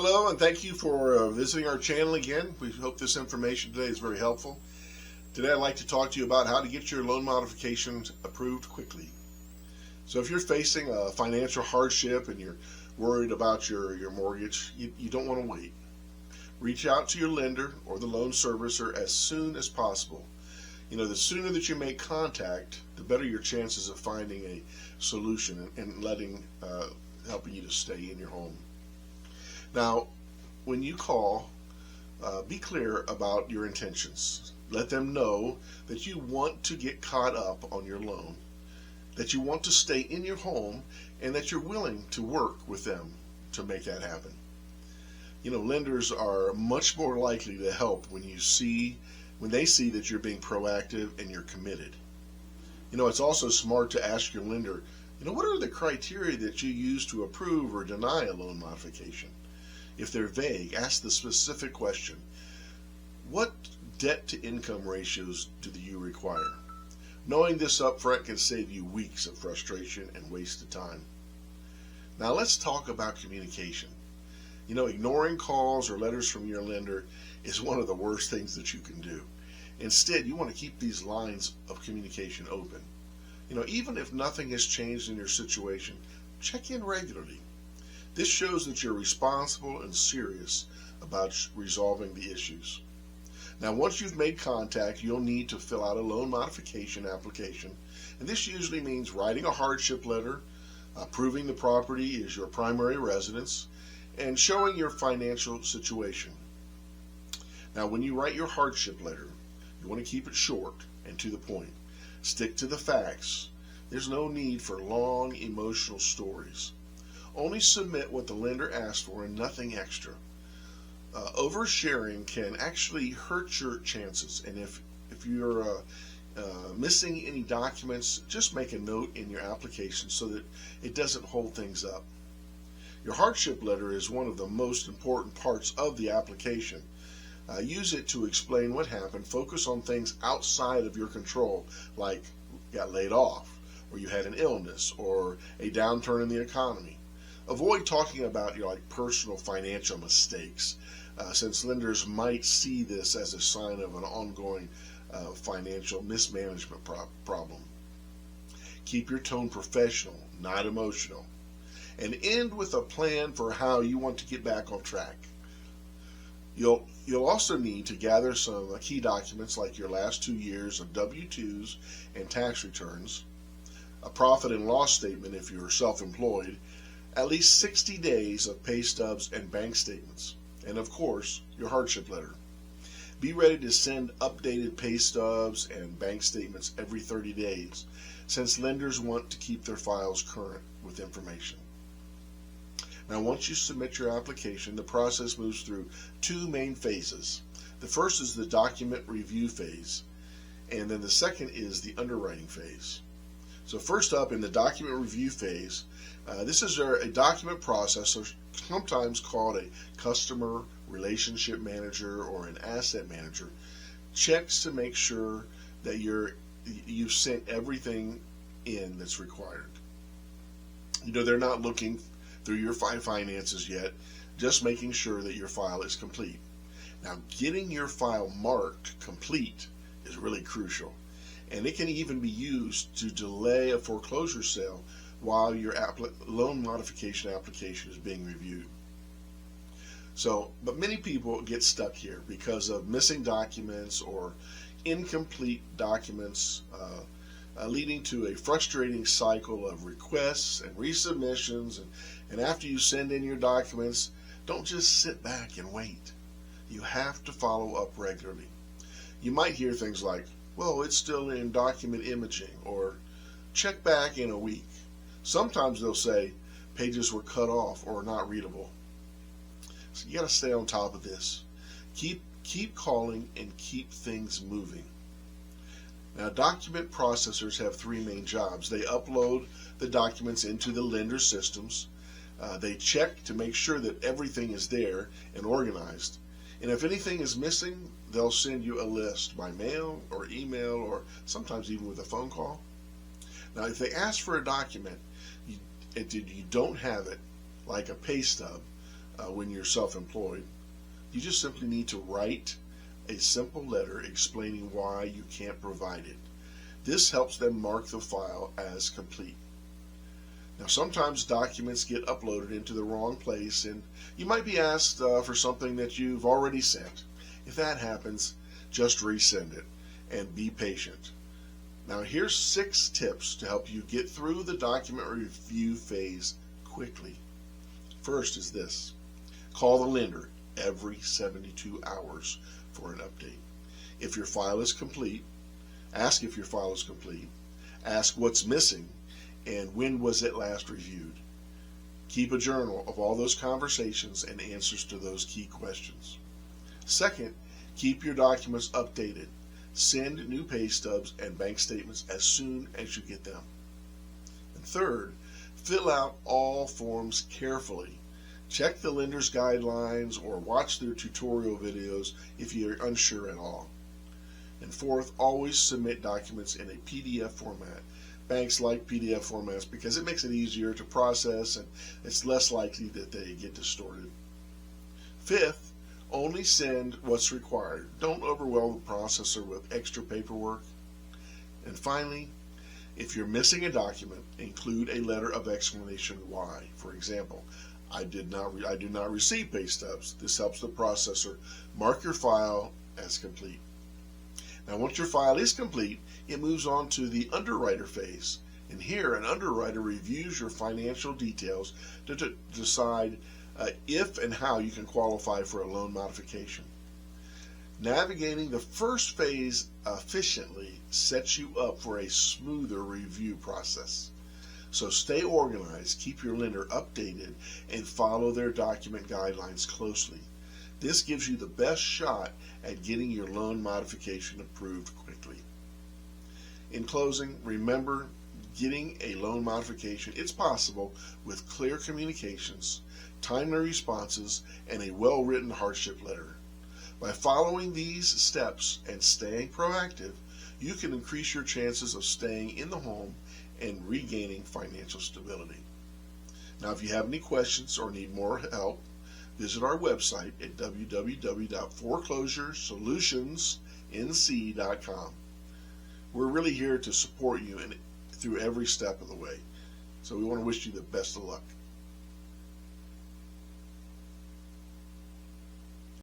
Hello, and thank you for visiting our channel again. We hope this information today is very helpful. Today I'd like to talk to you about how to get your loan modifications approved quickly. So if you're facing a financial hardship and you're worried about your mortgage, you don't want to wait. Reach out to your lender or the loan servicer as soon as possible. The sooner that you make contact, the better your chances of finding a solution and helping you to stay in your home. Now, when you call, be clear about your intentions. Let them know that you want to get caught up on your loan, that you want to stay in your home, and that you're willing to work with them to make that happen. Lenders are much more likely to help when they see that you're being proactive and you're committed. It's also smart to ask your lender, what are the criteria that you use to approve or deny a loan modification? If they're vague, ask the specific question. What debt-to-income ratios do you require? Knowing this up front can save you weeks of frustration and wasted time. Now let's talk about communication. Ignoring calls or letters from your lender is one of the worst things that you can do. Instead, you want to keep these lines of communication open. Even if nothing has changed in your situation, check in regularly. This shows that you're responsible and serious about resolving the issues. Now, once you've made contact, you'll need to fill out a loan modification application, and this usually means writing a hardship letter, proving the property is your primary residence, and showing your financial situation. Now, when you write your hardship letter, you want to keep it short and to the point. Stick to the facts. There's no need for long emotional stories. Only submit what the lender asked for and nothing extra. Oversharing can actually hurt your chances, and if you're missing any documents, just make a note in your application so that it doesn't hold things up. Your hardship letter is one of the most important parts of the application. Use it to explain what happened. Focus on things outside of your control, like you got laid off, or you had an illness, or a downturn in the economy. Avoid talking about your personal financial mistakes, since lenders might see this as a sign of an ongoing financial mismanagement problem. Keep your tone professional, not emotional, and end with a plan for how you want to get back on track. You'll also need to gather some key documents like your last 2 years of W-2s and tax returns, a profit and loss statement if you're self-employed, at least 60 days of pay stubs and bank statements, and of course, your hardship letter. Be ready to send updated pay stubs and bank statements every 30 days, since lenders want to keep their files current with information. Now, once you submit your application, the process moves through 2 main phases. The first is the document review phase, and then the second is the underwriting phase. So first up, in the document review phase, this is a document processor, sometimes called a customer relationship manager or an asset manager, checks to make sure that you've sent everything in that's required. They're not looking through your finances yet, just making sure that your file is complete. Now, getting your file marked complete is really crucial, and it can even be used to delay a foreclosure sale while your loan modification application is being reviewed. But many people get stuck here because of missing documents or incomplete documents, leading to a frustrating cycle of requests and resubmissions. And after you send in your documents, don't just sit back and wait. You have to follow up regularly. You might hear things like, well, it's still in document imaging, or check back in a week. Sometimes they'll say pages were cut off or not readable. So you got to stay on top of this. Keep calling and keep things moving. Now, document processors have 3 main jobs. They upload the documents into the lender systems. They check to make sure that everything is there and organized. And if anything is missing, they'll send you a list by mail or email, or sometimes even with a phone call. Now, if they ask for a document, you don't have it, like a pay stub, when you're self-employed. You just simply need to write a simple letter explaining why you can't provide it. This helps them mark the file as complete. Now, sometimes documents get uploaded into the wrong place, and you might be asked for something that you've already sent. If that happens, just resend it and be patient. Now, here's 6 tips to help you get through the document review phase quickly. First is this: call the lender every 72 hours for an update. If your file is complete, ask if your file is complete, ask what's missing, and when was it last reviewed. Keep a journal of all those conversations and answers to those key questions. Second, keep your documents updated. Send new pay stubs and bank statements as soon as you get them. And third, fill out all forms carefully. Check the lender's guidelines or watch their tutorial videos if you're unsure at all. And fourth, always submit documents in a PDF format. Banks like PDF formats because it makes it easier to process and it's less likely that they get distorted. Fifth, only send what's required. Don't overwhelm the processor with extra paperwork. And finally, if you're missing a document, include a letter of explanation why. For example, I do not receive pay stubs. This helps the processor mark your file as complete. Now, once your file is complete, it moves on to the underwriter phase. And here, an underwriter reviews your financial details to decide if and how you can qualify for a loan modification. Navigating the first phase efficiently sets you up for a smoother review process. So stay organized, keep your lender updated, and follow their document guidelines closely. This gives you the best shot at getting your loan modification approved quickly. In closing, remember, getting a loan modification, it's possible with clear communications, timely responses, and a well-written hardship letter. By following these steps and staying proactive, you can increase your chances of staying in the home and regaining financial stability. Now, if you have any questions or need more help, visit our website at www.foreclosuresolutionsnc.com. We're really here to support you through every step of the way. So we want to wish you the best of luck.